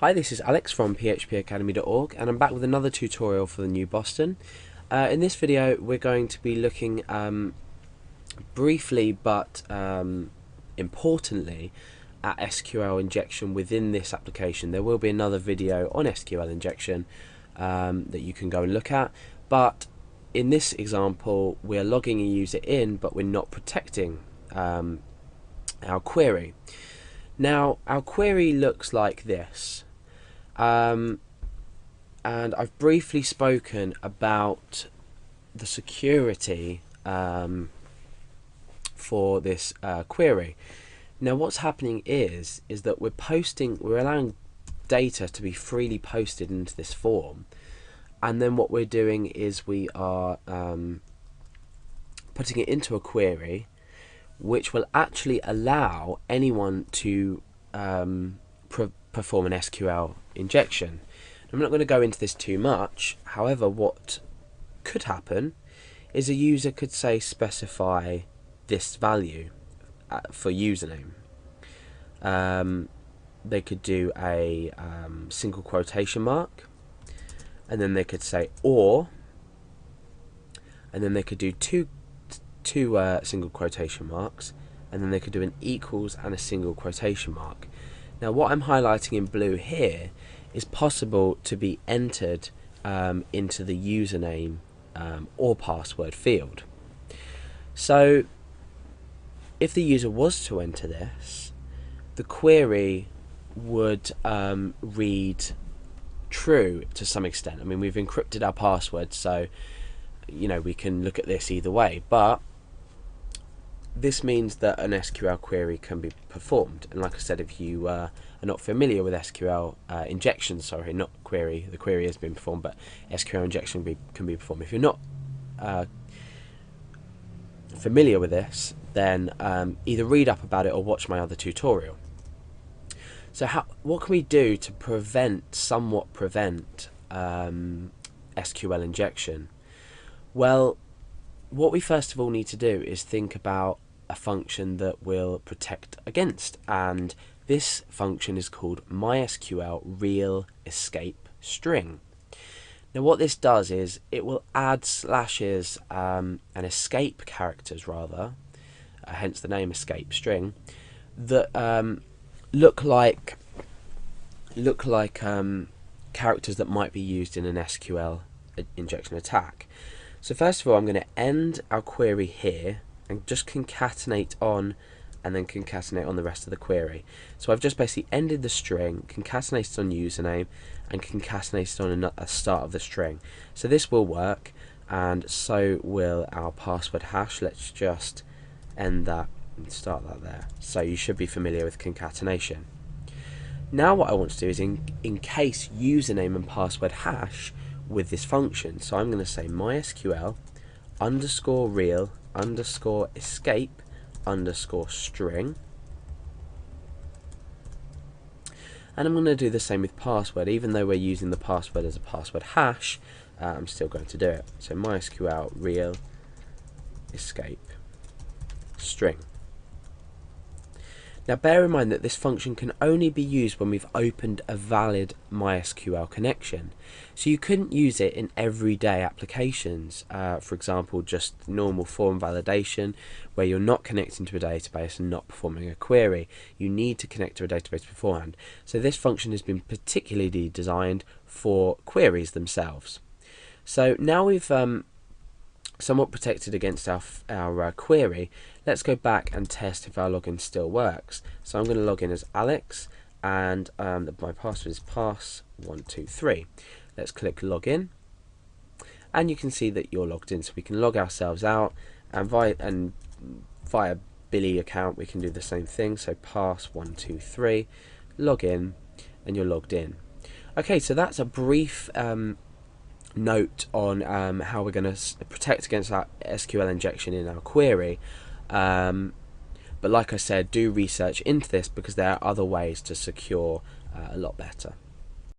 Hi, this is Alex from phpacademy.org and I'm back with another tutorial for the new Boston. In this video we're going to be looking briefly but importantly at SQL injection within this application. There will be another video on SQL injection that you can go and look at, but in this example we're logging a user in but we're not protecting our query. Now our query looks like this. And I've briefly spoken about the security for this query. Now what's happening is that we're allowing data to be freely posted into this form, and then what we're doing is we are putting it into a query which will actually allow anyone to perform an SQL injection. I'm not going to go into this too much. However, what could happen is a user could say specify this value for username. They could do a single quotation mark, and then they could say or, and then they could do two single quotation marks, and then they could do an equals and a single quotation mark. Now what I'm highlighting in blue here is possible to be entered into the username or password field. So if the user was to enter this, the query would read true to some extent. I mean, we've encrypted our password, so we can look at this either way, but this means that an SQL query can be performed. And like I said, if you are not familiar with SQL injection, sorry, not query, the query has been performed, but SQL injection can be performed. If you're not familiar with this, then either read up about it or watch my other tutorial. So what can we do to somewhat prevent SQL injection? Well, what we first of all need to do is think about a function that will protect against, and this function is called MySQL real escape string. Now what this does is it will add slashes and escape characters rather, hence the name escape string, that look like characters that might be used in an SQL injection attack. So first of all, I'm going to end our query here and just concatenate on, and then concatenate on the rest of the query. So I've just basically ended the string, concatenated on username, and concatenated on a start of the string. So this will work, and so will our password hash. Let's just end that and start that there. So you should be familiar with concatenation. Now what I want to do is encase username and password hash with this function. So I'm going to say MySQL underscore real underscore escape underscore string, and I'm going to do the same with password. Even though we're using the password as a password hash, I'm still going to do it. So MySQL real escape string. Now bear in mind that this function can only be used when we've opened a valid MySQL connection. So you couldn't use it in everyday applications, for example just normal form validation where you're not connecting to a database and not performing a query. You need to connect to a database beforehand. So this function has been particularly designed for queries themselves. So now we've somewhat protected against our query, let's go back and test if our login still works. So I'm going to log in as Alex, and my password is pass123. Let's click login, and you can see that you're logged in. So we can log ourselves out, and via Billy account we can do the same thing. So pass123, log in, and you're logged in. Okay, so that's a brief note on how we're going to protect against that SQL injection in our query, but like I said, do research into this because there are other ways to secure a lot better.